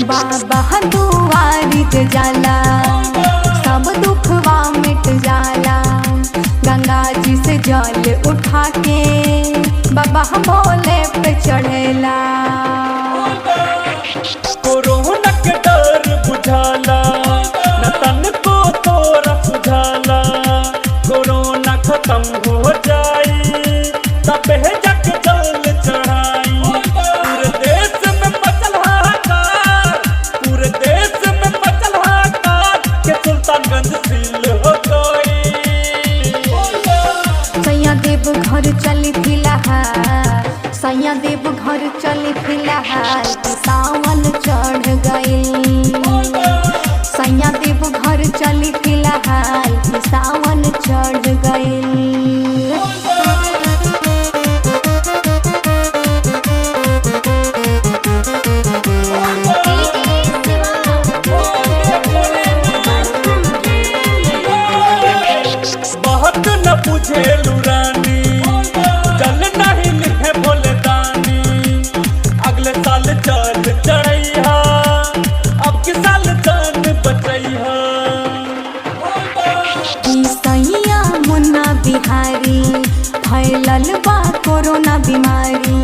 बाबा दुआरी के जाला सब दुखवा मिट जाला। गंगा जी से जल उठा के बाबा भोले पे चढ़ेला। कोरोना के डर बुझाला न तन को तोरा सुझाला। कोरोना खत्म हो जाई तब जाके जल चढ़ाई। पूरे देश में मचल हाहाकार, पूरे देश में मचल हाहाकार के सुल्तानगंज सील हो गई। सैया देव घर चली फिलहाल, सैया देव घर चली फिलहाल सावन चढ़ गई। सैया देव घर चली फिलहाल सावन चढ़ गई। बहुत न बुझे लुरानी चल नहीं लिखे भोले दानी। अगले साल चल चढ़ैहा अब के साल जान बचैहा। सैया मुन्ना बिहारी फैलल बा कोरोना बीमारी।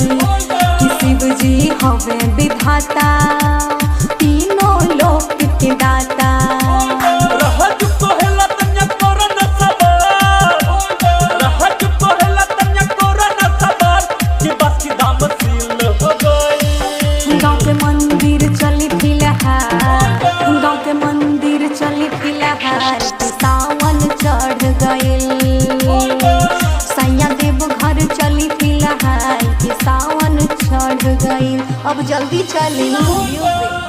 शिव जी हवे विधाता तीनों लोक के दाता। गाँव के मंदिर चली फिलहाल, गाँव के मंदिर चली फिलहाल सावन चढ़ गइल। सैया देव घर चली फिलहाल सावन चढ़ गइल। अब जल्दी चली।